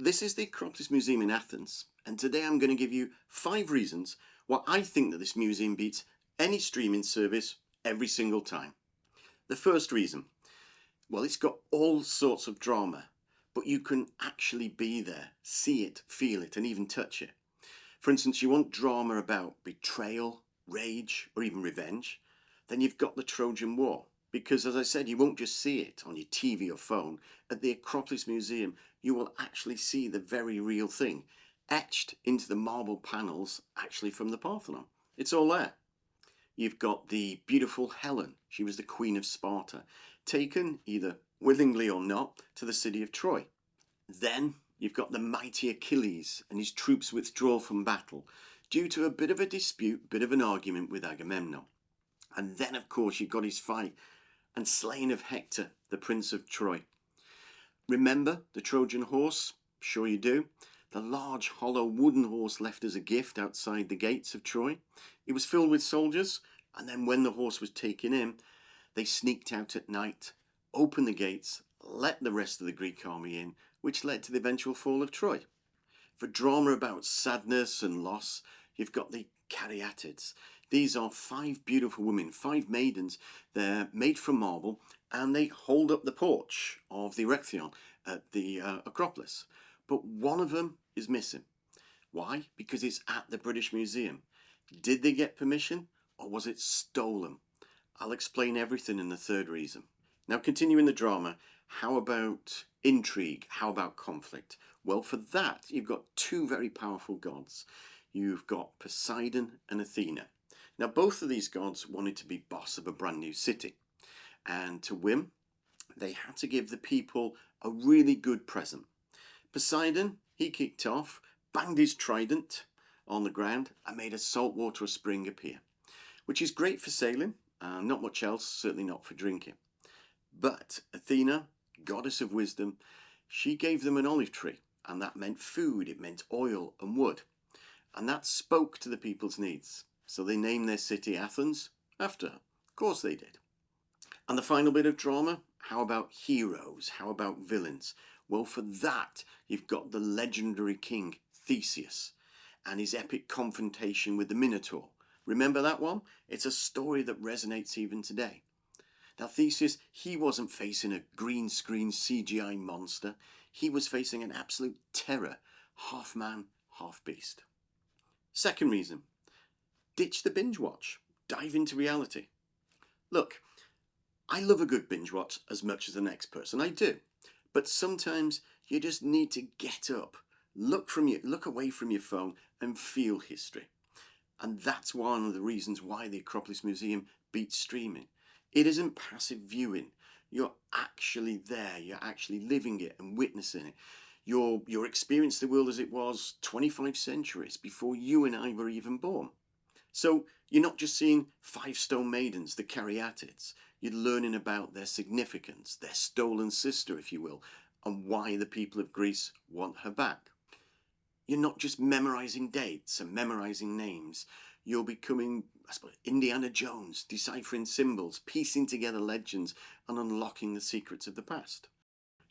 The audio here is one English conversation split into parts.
This is the Acropolis Museum in Athens, and today I'm going to give you 5 reasons why I think that this museum beats any streaming service every single time. The first reason, well, it's got all sorts of drama, but you can actually be there, see it, feel it, and even touch it. For instance, you want drama about betrayal, rage, or even revenge, then you've got the Trojan War. Because, as I said, you won't just see it on your TV or phone. At the Acropolis Museum, you will actually see the very real thing, etched into the marble panels, actually from the Parthenon. It's all there. You've got the beautiful Helen. She was the Queen of Sparta, taken, either willingly or not, to the city of Troy. Then you've got the mighty Achilles and his troops withdraw from battle due to a bit of a dispute, bit of an argument with Agamemnon. And then, of course, you've got his fight and slaying of Hector, the Prince of Troy. Remember the Trojan Horse? Sure you do. The large hollow wooden horse left as a gift outside the gates of Troy. It was filled with soldiers, and then when the horse was taken in, they sneaked out at night, opened the gates, let the rest of the Greek army in, which led to the eventual fall of Troy. For drama about sadness and loss, you've got the Caryatids. These are 5 beautiful women, 5 maidens. They're made from marble, and they hold up the porch of the Erechtheion at the Acropolis. But one of them is missing. Why? Because it's at the British Museum. Did they get permission, or was it stolen? I'll explain everything in the third reason. Now, continuing the drama, how about intrigue? How about conflict? Well, for that, you've got 2 very powerful gods. You've got Poseidon and Athena. Now, both of these gods wanted to be boss of a brand new city. And to win, they had to give the people a really good present. Poseidon, he kicked off, banged his trident on the ground and made a saltwater spring appear, which is great for sailing, not much else, certainly not for drinking. But Athena, goddess of wisdom, she gave them an olive tree, and that meant food, it meant oil and wood. And that spoke to the people's needs. So they named their city Athens after her. Of course they did. And the final bit of drama, how about heroes? How about villains? Well, for that, you've got the legendary king Theseus and his epic confrontation with the Minotaur. Remember that one? It's a story that resonates even today. Now, Theseus, he wasn't facing a green screen CGI monster. He was facing an absolute terror, half man, half beast. Second reason, ditch the binge watch, dive into reality. Look, I love a good binge watch as much as the next person, I do. But sometimes you just need to get up, look away from your phone and feel history. And that's one of the reasons why the Acropolis Museum beats streaming. It isn't passive viewing. You're actually there, you're actually living it and witnessing it. You're experiencing the world as it was 25 centuries before you and I were even born. So you're not just seeing 5 stone maidens, the Caryatids. You're learning about their significance, their stolen sister, if you will, and why the people of Greece want her back. You're not just memorizing dates and memorizing names. You're becoming, I suppose, Indiana Jones, deciphering symbols, piecing together legends, and unlocking the secrets of the past.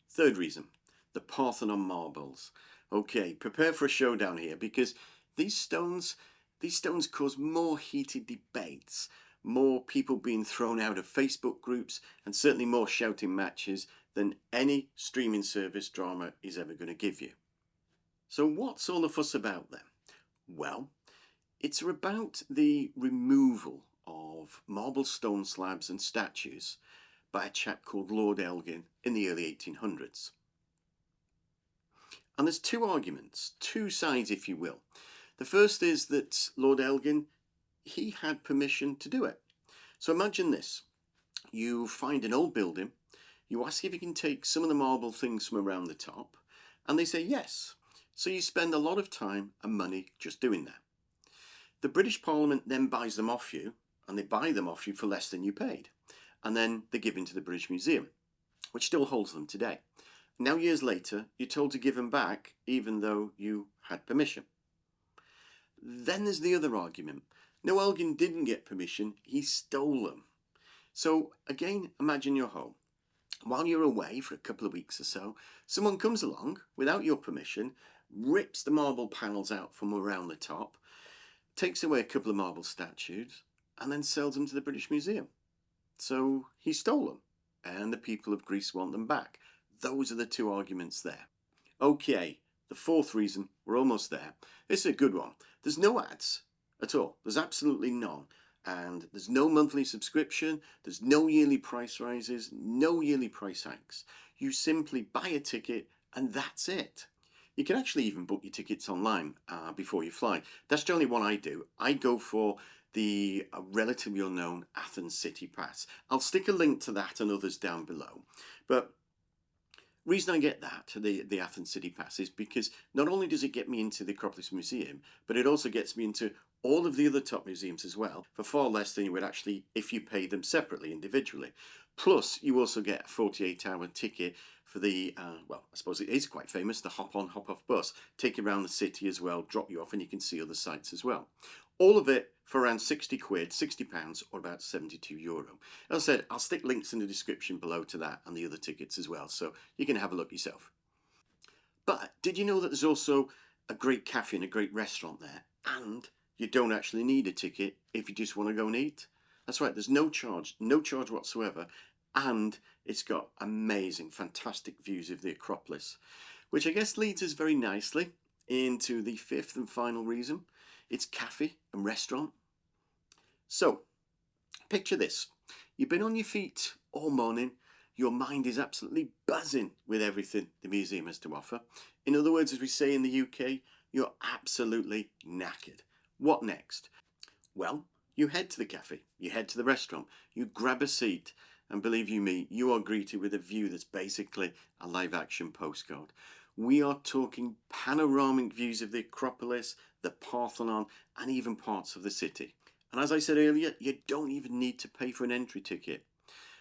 Third reason, the Parthenon marbles. Okay, prepare for a showdown here, because these stones cause more heated debates, more people being thrown out of Facebook groups, and certainly more shouting matches than any streaming service drama is ever going to give you. So what's all the fuss about then? Well, it's about the removal of marble stone slabs and statues by a chap called Lord Elgin in the early 1800s. And there's 2 arguments, 2 sides, if you will. The first is that Lord Elgin, he had permission to do it. So imagine this. You find an old building, you ask if you can take some of the marble things from around the top, and they say yes. So you spend a lot of time and money just doing that. The British Parliament then buys them off you, and they buy them off you for less than you paid. And then they're given to the British Museum, which still holds them today. Now, years later, you're told to give them back, even though you had permission. Then there's the other argument. No, Elgin didn't get permission, he stole them. So again, imagine your home. While you're away for a couple of weeks or so, someone comes along without your permission, rips the marble panels out from around the top, takes away a couple of marble statues, and then sells them to the British Museum. So he stole them, and the people of Greece want them back. Those are the two arguments there. Okay, the fourth reason, we're almost there. This is a good one. There's no ads at all. There's absolutely none. And there's no monthly subscription, there's no yearly price rises, no yearly price hikes. You simply buy a ticket and that's it. You can actually even book your tickets online before you fly. That's generally what I do. I go for the relatively unknown Athens City Pass. I'll stick a link to that and others down below. But reason I get that, the Athens City Pass, is because not only does it get me into the Acropolis Museum, but it also gets me into all of the other top museums as well, for far less than you would actually if you paid them separately, individually. Plus, you also get a 48-hour ticket for the, well, I suppose it is quite famous, the hop-on, hop-off bus. Take you around the city as well, drop you off, and you can see other sites as well. All of it for around 60 quid, £60, or about €72. As I said, I'll stick links in the description below to that and the other tickets as well, so you can have a look yourself. But did you know that there's also a great cafe and a great restaurant there? And you don't actually need a ticket if you just want to go and eat. That's right, there's no charge whatsoever. And it's got amazing, fantastic views of the Acropolis, which I guess leads us very nicely into the fifth and final reason. It's cafe and restaurant. So, picture this. You've been on your feet all morning. Your mind is absolutely buzzing with everything the museum has to offer. In other words, as we say in the UK, you're absolutely knackered. What next? Well, you head to the cafe, you head to the restaurant, you grab a seat, and believe you me, you are greeted with a view that's basically a live-action postcard. We are talking panoramic views of the Acropolis, the Parthenon, and even parts of the city. And as I said earlier, you don't even need to pay for an entry ticket.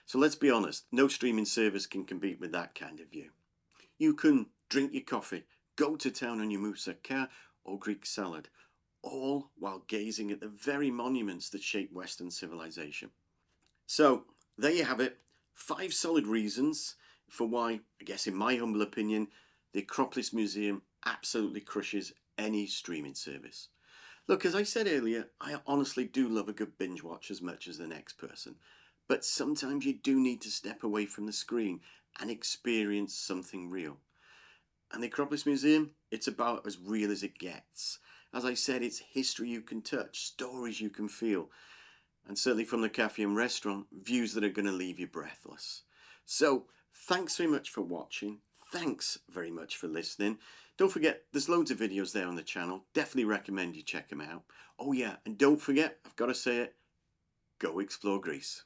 So let's be honest, no streaming service can compete with that kind of view. You can drink your coffee, go to town on your moussaka or Greek salad, all while gazing at the very monuments that shape Western civilization. So there you have it, 5 solid reasons for why, I guess in my humble opinion, the Acropolis Museum absolutely crushes any streaming service. Look, as I said earlier, I honestly do love a good binge watch as much as the next person. But sometimes you do need to step away from the screen and experience something real. And the Acropolis Museum, it's about as real as it gets. As I said, it's history you can touch, stories you can feel, and certainly from the cafe and restaurant, views that are going to leave you breathless. So, thanks very much for watching. Thanks very much for listening. Don't forget, there's loads of videos there on the channel. Definitely recommend you check them out. Oh yeah, and don't forget, I've got to say it, go explore Greece.